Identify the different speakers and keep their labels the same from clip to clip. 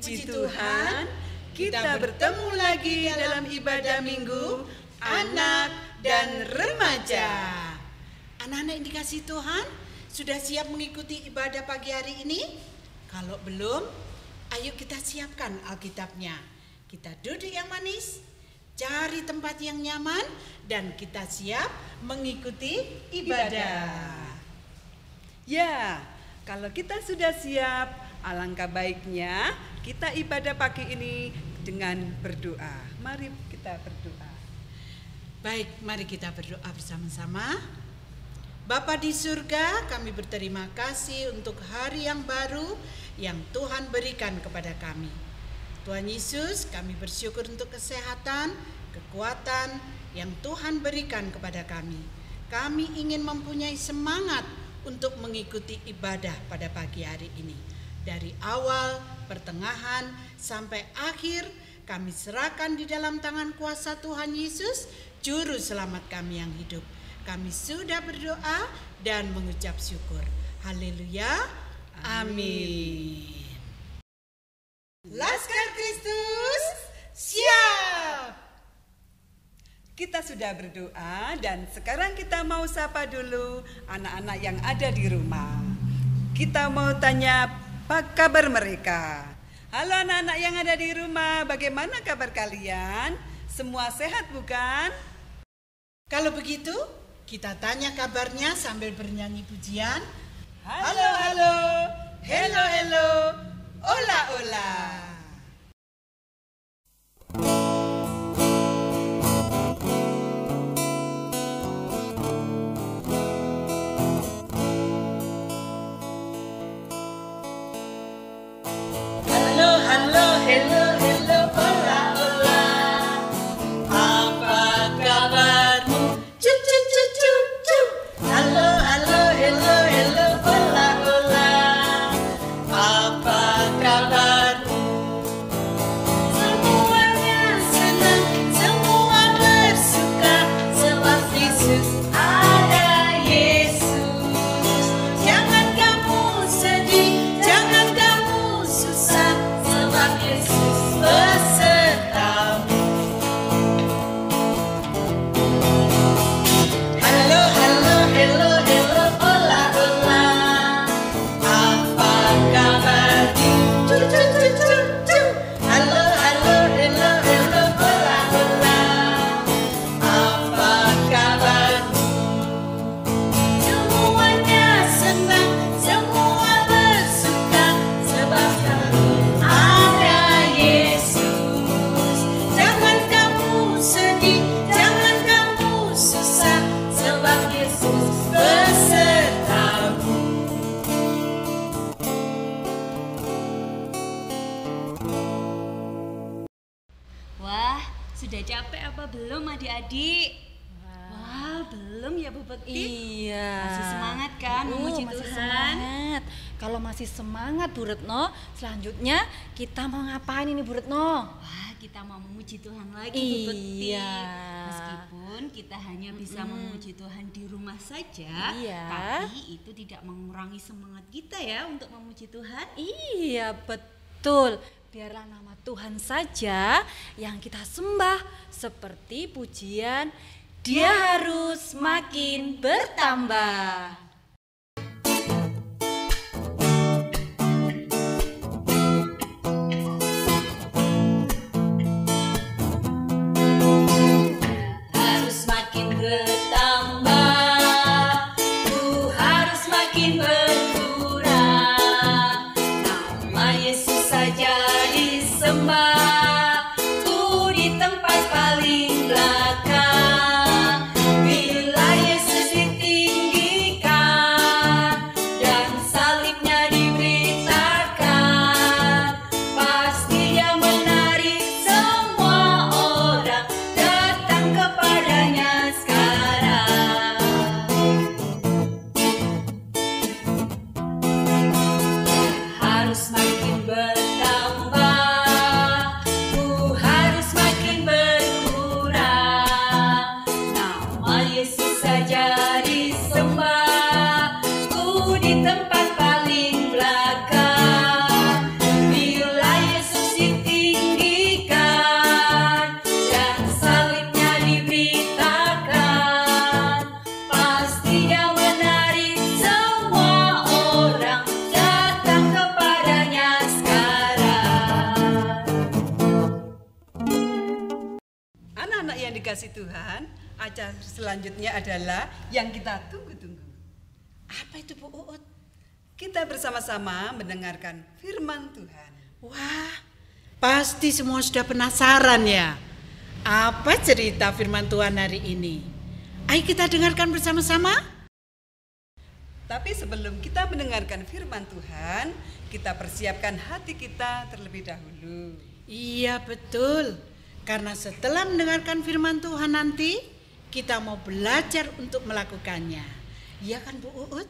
Speaker 1: Puji Tuhan, kita bertemu lagi dalam ibadah minggu anak dan remaja. Anak-anak yang dikasihi Tuhan, sudah siap mengikuti ibadah pagi hari ini? Kalau belum, ayo kita siapkan Alkitabnya. Kita duduk yang manis, cari tempat yang nyaman, dan kita siap mengikuti ibadah.
Speaker 2: Ya, kalau kita sudah siap, alangkah baiknya kita ibadah pagi ini dengan berdoa. Mari kita berdoa.
Speaker 1: Baik, mari kita berdoa bersama-sama. Bapa di surga, kami berterima kasih untuk hari yang baru yang Tuhan berikan kepada kami. Tuhan Yesus, kami bersyukur untuk kesehatan, kekuatan yang Tuhan berikan kepada kami. Kami ingin mempunyai semangat untuk mengikuti ibadah pada pagi hari ini. Dari awal, pertengahan, sampai akhir, kami serahkan di dalam tangan kuasa Tuhan Yesus, Juru Selamat kami yang hidup. Kami sudah berdoa dan mengucap syukur. Haleluya. Amin. Laskar Kristus, siap.
Speaker 2: Kita sudah berdoa dan sekarang kita mau sapa dulu anak-anak yang ada di rumah. Kita mau tanya apa kabar mereka. Halo anak-anak yang ada di rumah, bagaimana kabar kalian? Semua sehat bukan?
Speaker 1: Kalau begitu, kita tanya kabarnya sambil bernyanyi pujian.
Speaker 2: Halo, halo, hello, hello, ola, ola.
Speaker 3: Sudah capek apa belum adik-adik? Wah, belum ya Bu Bekti?
Speaker 4: Iya.
Speaker 3: Masih semangat kan memuji
Speaker 4: masih
Speaker 3: Tuhan?
Speaker 4: Semangat. Kalau masih semangat Bu Retno, selanjutnya kita mau ngapain ini Bu Retno?
Speaker 3: Wah, kita mau memuji Tuhan lagi Bu Bekti.
Speaker 4: Iya.
Speaker 3: Meskipun kita hanya bisa memuji Tuhan di rumah saja,
Speaker 4: Iya.
Speaker 3: tapi itu tidak mengurangi semangat kita ya untuk memuji Tuhan.
Speaker 4: Iya, betul. Biarlah nama Tuhan saja yang kita sembah, seperti pujian Dia harus makin bertambah.
Speaker 3: Harus makin bertambah, ku harus makin berkurang. Nama Yesus saja disembah, ku di tempat paling belakang. Bila Yesus ditinggikan,
Speaker 2: Anak-anak yang dikasih Tuhan, acara selanjutnya adalah yang kita tunggu-tunggu.
Speaker 1: Apa itu Bu Uut?
Speaker 2: Kita bersama-sama mendengarkan firman Tuhan.
Speaker 1: Wah, pasti semua sudah penasaran ya. Apa cerita firman Tuhan hari ini? Ayo kita dengarkan bersama-sama.
Speaker 2: Tapi sebelum kita mendengarkan firman Tuhan, kita persiapkan hati kita terlebih dahulu.
Speaker 1: Iya betul. Karena setelah mendengarkan firman Tuhan nanti, kita mau belajar untuk melakukannya. Iya kan Bu Uut?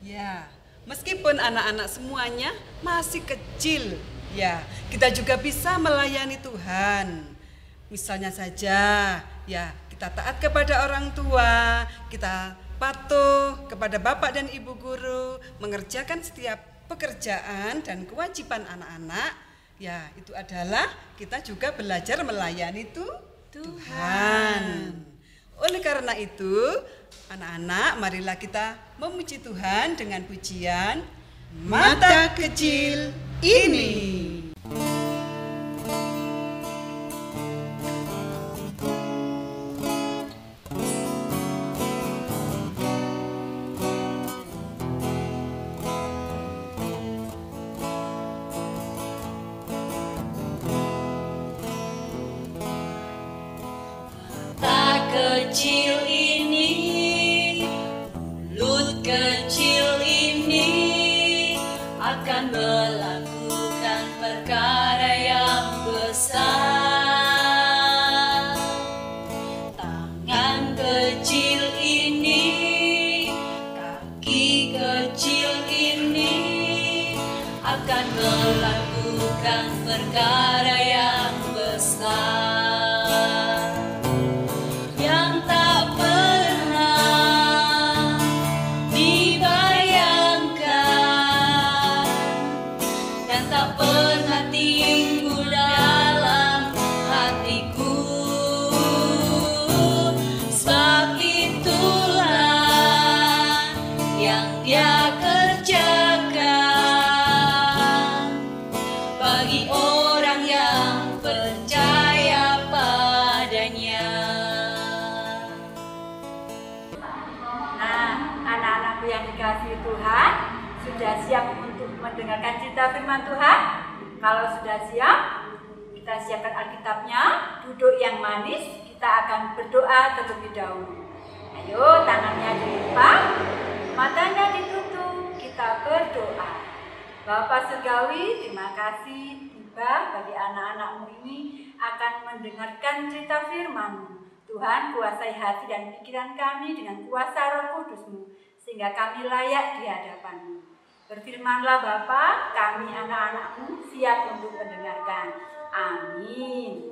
Speaker 2: Ya, meskipun anak-anak semuanya masih kecil, ya, kita juga bisa melayani Tuhan. Misalnya saja, ya, kita taat kepada orang tua, kita patuh kepada bapak dan ibu guru, mengerjakan setiap pekerjaan dan kewajiban anak-anak, ya, itu adalah kita juga belajar melayani Tuhan. Oleh karena itu, anak-anak, marilah kita memuji Tuhan dengan pujian Mata Kecil Ini.
Speaker 3: Kecil ini, mulut kecil ini akan melakukan perkara yang besar. Tangan kecil ini, kaki kecil ini akan melakukan perkara yang besar.
Speaker 5: Tuhan, sudah siap untuk mendengarkan cerita firman Tuhan? Kalau sudah siap, kita siapkan Alkitabnya, duduk yang manis, kita akan berdoa terlebih dahulu. Ayo, tangannya dilipat, matanya ditutup, kita berdoa. Bapak Surgawi, terima kasih tiba bagi anak-anakmu ini akan mendengarkan cerita firman-Mu. Tuhan, kuasai hati dan pikiran kami dengan kuasa Roh Kudus-Mu, sehingga kami layak di hadapan-Mu. Berfirmanlah Bapa, kami anak-anak-Mu siap untuk mendengarkan. Amin.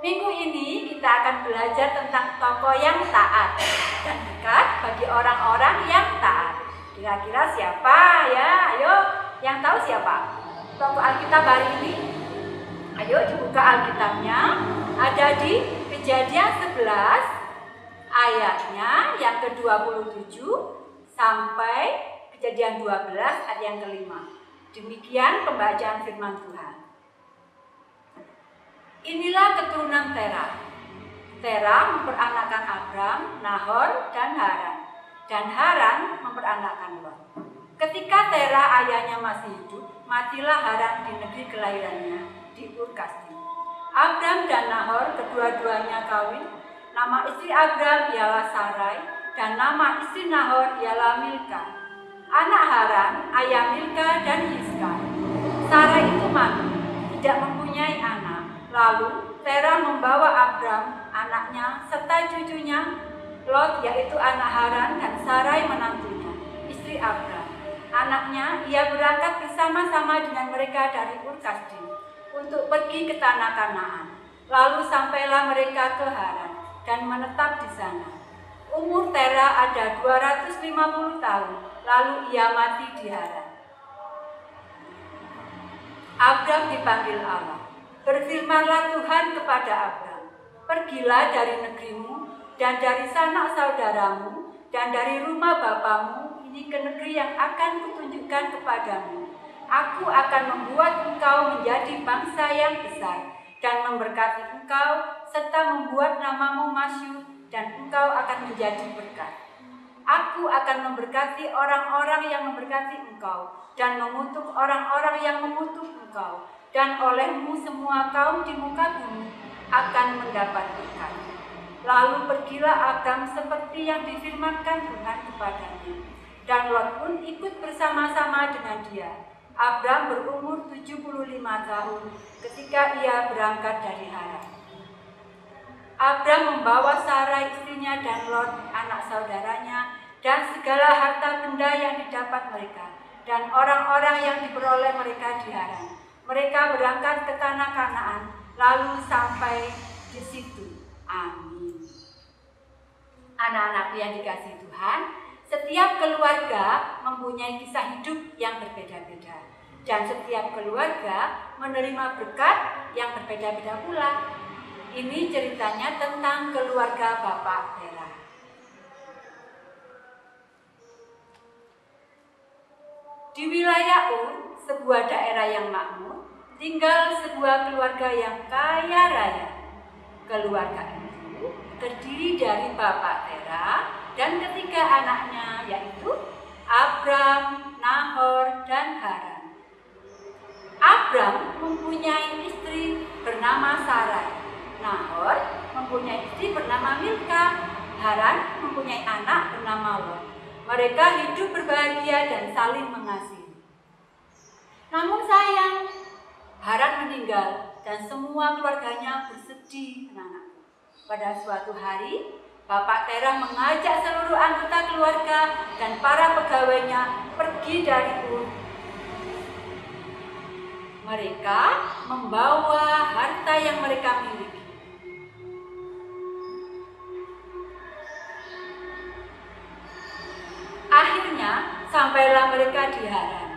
Speaker 5: Minggu ini kita akan belajar tentang tokoh yang taat dan dekat bagi orang-orang yang taat. Kira-kira siapa ya? Ayo, yang tahu siapa? Tokoh Alkitab hari ini? Ayo dibuka Alkitabnya. Ada di Kejadian 11 ayatnya yang ke-27 sampai Kejadian 12 ayat yang ke-5. Demikian pembacaan firman Tuhan. Inilah keturunan Terah. Terah memperanakkan Abram, Nahor, dan Haran. Dan Haran memperanakkan Lot. Ketika Terah ayahnya masih hidup, matilah Haran di negeri kelahirannya, di Ur Kasdim. Abram dan Nahor kedua-duanya kawin. Nama istri Abram ialah Sarai, dan nama istri Nahor ialah Milka. Anak Haran, ayah Milka dan Yiska. Sarai itu mati, tidak mempunyai anak. Lalu Terah membawa Abram, anaknya, serta cucunya, Lot yaitu anak Haran, dan Sarai menantunya, istri Abram. Anaknya, ia berangkat bersama-sama dengan mereka dari Ur Kasdim untuk pergi ke tanah Kanaan. Lalu sampailah mereka ke Haran dan menetap di sana. Umur Terah ada 250 tahun, lalu ia mati di Haran. Abram dipanggil Allah. Berfirmanlah Tuhan kepada Abram, pergilah dari negerimu dan dari sanak saudaramu dan dari rumah bapamu ini ke negeri yang akan kutunjukkan kepadamu. Aku akan membuat engkau menjadi bangsa yang besar, dan memberkati engkau, serta membuat namamu masyhur, dan engkau akan menjadi berkat. Aku akan memberkati orang-orang yang memberkati engkau, dan mengutuk orang-orang yang mengutuk engkau, dan olehmu semua kaum di muka bumi akan mendapat berkat. Lalu pergilah Abram seperti yang difirmankan Tuhan kepadanya, dan Lot pun ikut bersama-sama dengan dia. Abram berumur 75 tahun ketika ia berangkat dari Haran. Abram membawa Sarai istrinya dan Lot anak saudaranya dan segala harta benda yang didapat mereka dan orang-orang yang diperoleh mereka di Haran. Mereka berangkat ke tanah Kanaan lalu sampai di situ. Amin. Anak-anakku yang dikasihi Tuhan, setiap keluarga mempunyai kisah hidup yang berbeda-beda dan setiap keluarga menerima berkat yang berbeda-beda pula. Ini ceritanya tentang keluarga Bapak Tera. Di wilayah Ur, sebuah daerah yang makmur, tinggal sebuah keluarga yang kaya raya. Keluarga itu terdiri dari Bapak Tera dan ketiga anaknya, yaitu Abram, Nahor, dan Haran. Abram mempunyai istri bernama Sarai. Nahor mempunyai istri bernama Milka. Haran mempunyai anak bernama Lot. Mereka hidup berbahagia dan saling mengasihi. Namun sayang, Haran meninggal dan semua keluarganya bersedih, anak-anakku. Pada suatu hari, Bapak Tera mengajak seluruh anggota keluarga dan para pegawainya pergi dari Ur. Mereka membawa harta yang mereka miliki. Akhirnya, sampailah mereka di Haran.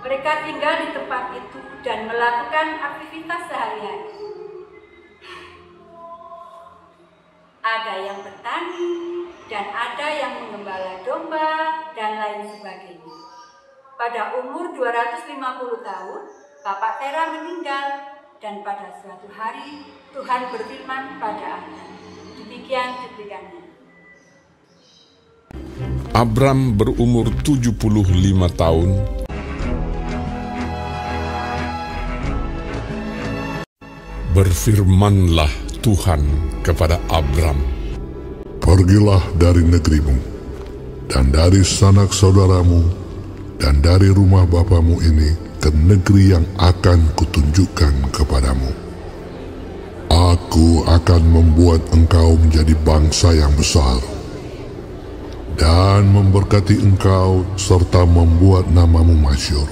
Speaker 5: Mereka tinggal di tempat itu dan melakukan aktivitas sehari-hari. Ada yang bertani, dan ada yang menggembala domba, dan lain sebagainya. Pada umur 250 tahun, Bapak Tera meninggal, dan pada suatu hari Tuhan berfirman pada Abram. Demikian cuplikannya.
Speaker 6: Abram berumur 75 tahun. Berfirmanlah Tuhan kepada Abram,
Speaker 7: "Pergilah dari negerimu, dan dari sanak saudaramu, dan dari rumah bapamu ini ke negeri yang akan kutunjukkan kepadamu. Aku akan membuat engkau menjadi bangsa yang besar, dan memberkati engkau serta membuat namamu masyhur,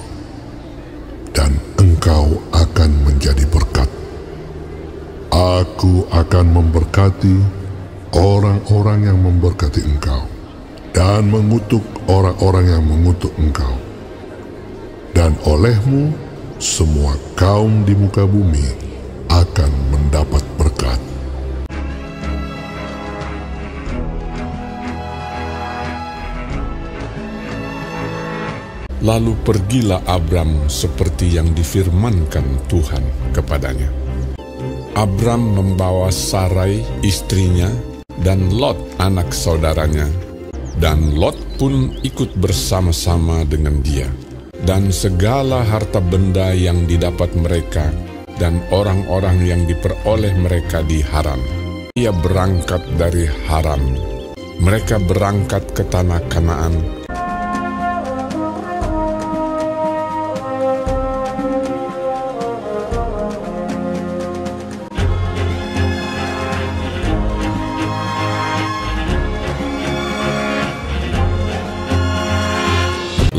Speaker 7: dan engkau akan menjadi berkat. Aku akan memberkati orang-orang yang memberkati engkau, dan mengutuk orang-orang yang mengutuk engkau. Dan olehmu semua kaum di muka bumi akan mendapat berkat."
Speaker 6: Lalu pergilah Abram seperti yang difirmankan Tuhan kepadanya. Abram membawa Sarai istrinya dan Lot anak saudaranya, dan Lot pun ikut bersama-sama dengan dia, dan segala harta benda yang didapat mereka dan orang-orang yang diperoleh mereka di Haran. Ia berangkat dari Haran. Mereka berangkat ke tanah Kanaan.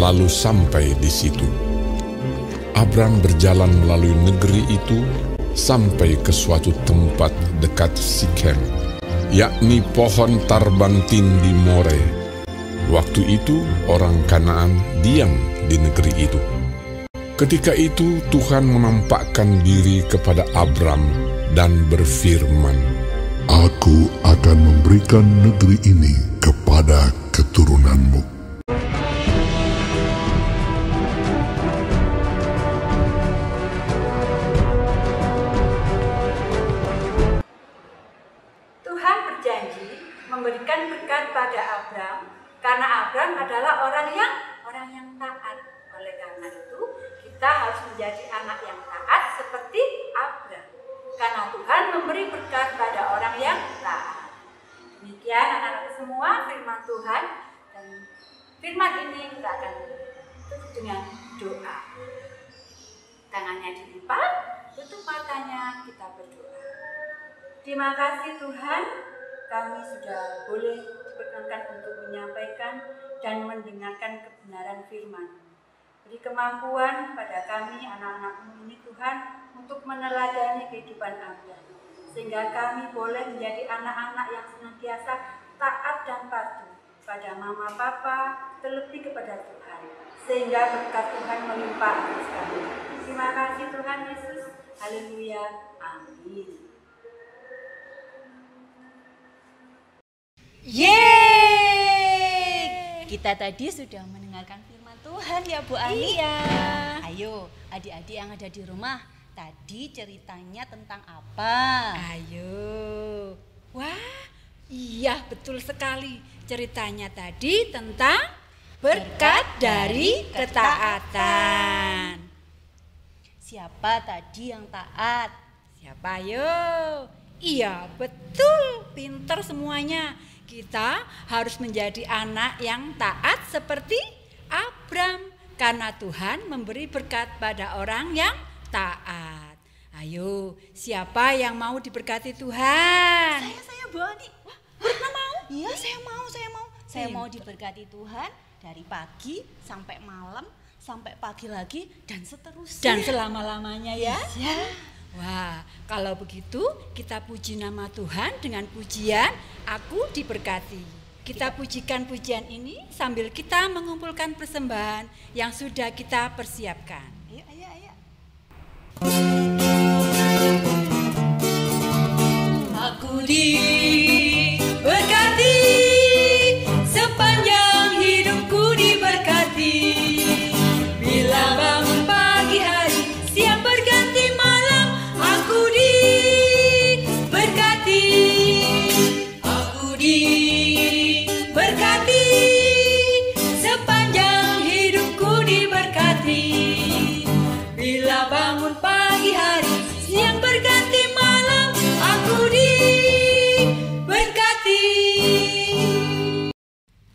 Speaker 6: Lalu sampai di situ, Abram berjalan melalui negeri itu sampai ke suatu tempat dekat Sikhem, yakni pohon tarbantin di More. Waktu itu orang Kanaan diam di negeri itu. Ketika itu Tuhan menampakkan diri kepada Abram dan berfirman,
Speaker 7: "Aku akan memberikan negeri ini kepada keturunanmu."
Speaker 5: memberikan berkat pada Abram, karena Abram adalah orang yang taat. Oleh karena itu, kita harus menjadi anak yang taat seperti Abram, karena Tuhan memberi berkat pada orang yang taat. Demikian anak-anak semua firman Tuhan, dan firman ini kita akan tutup dengan doa. Tangannya dilipat, tutup matanya, kita berdoa. Terima kasih Tuhan, kami sudah boleh diperkenankan untuk menyampaikan dan mendengarkan kebenaran firman. Beri kemampuan pada kami anak-anak-Mu ini Tuhan untuk meneladani kehidupan Abram, sehingga kami boleh menjadi anak-anak yang senantiasa taat dan patuh pada mama papa, terlebih kepada Tuhan, sehingga berkat Tuhan melimpah atas kami. Terima kasih Tuhan Yesus. Haleluya. Amin.
Speaker 3: Yeay! Kita tadi sudah mendengarkan firman Tuhan ya Bu Ani.
Speaker 4: Iya.
Speaker 3: Ayo adik-adik yang ada di rumah, tadi ceritanya tentang apa?
Speaker 4: Ayo. Wah, iya betul sekali. Ceritanya tadi tentang berkat dari ketaatan.
Speaker 3: Siapa tadi yang taat?
Speaker 4: Siapa yo? Iya betul, pinter semuanya. Kita harus menjadi anak yang taat seperti Abram, karena Tuhan memberi berkat pada orang yang taat. Ayo, siapa yang mau diberkati Tuhan?
Speaker 3: Saya Bu Ani. Wah,
Speaker 4: Retno mau?
Speaker 3: iya saya mau. Saya mau diberkati Tuhan dari pagi sampai malam, sampai pagi lagi dan seterusnya.
Speaker 4: Dan selama-lamanya ya?
Speaker 3: Ya.
Speaker 4: Wah, kalau begitu kita puji nama Tuhan dengan pujian Aku Diberkati. Kita pujikan pujian ini sambil kita mengumpulkan persembahan yang sudah kita persiapkan.
Speaker 3: Ayo.
Speaker 2: Aku diberkati, sepanjang hidupku diberkati. Bila bangun pagi hari, siang berganti malam, aku diberkati. Aku diberkati, sepanjang hidupku diberkati. Bila bangun pagi hari, siang berganti malam, aku diberkati.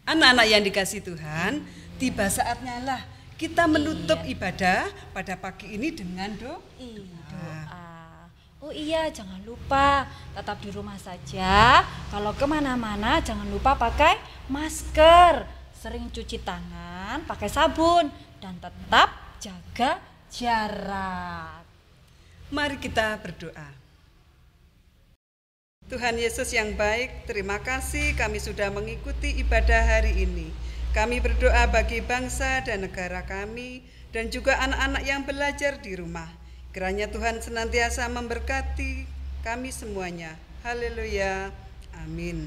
Speaker 2: Anak-anak yang dikasihi Tuhan, tiba saatnya lah kita menutup ibadah pada pagi ini dengan doa.
Speaker 4: Oh iya, jangan lupa tetap di rumah saja. Kalau kemana-mana jangan lupa pakai masker, sering cuci tangan, pakai sabun, dan tetap jaga jarak.
Speaker 2: Mari kita berdoa. Tuhan Yesus yang baik, terima kasih kami sudah mengikuti ibadah hari ini. Kami berdoa bagi bangsa dan negara kami dan juga anak-anak yang belajar di rumah. Kiranya Tuhan senantiasa memberkati kami semuanya. Haleluya. Amin.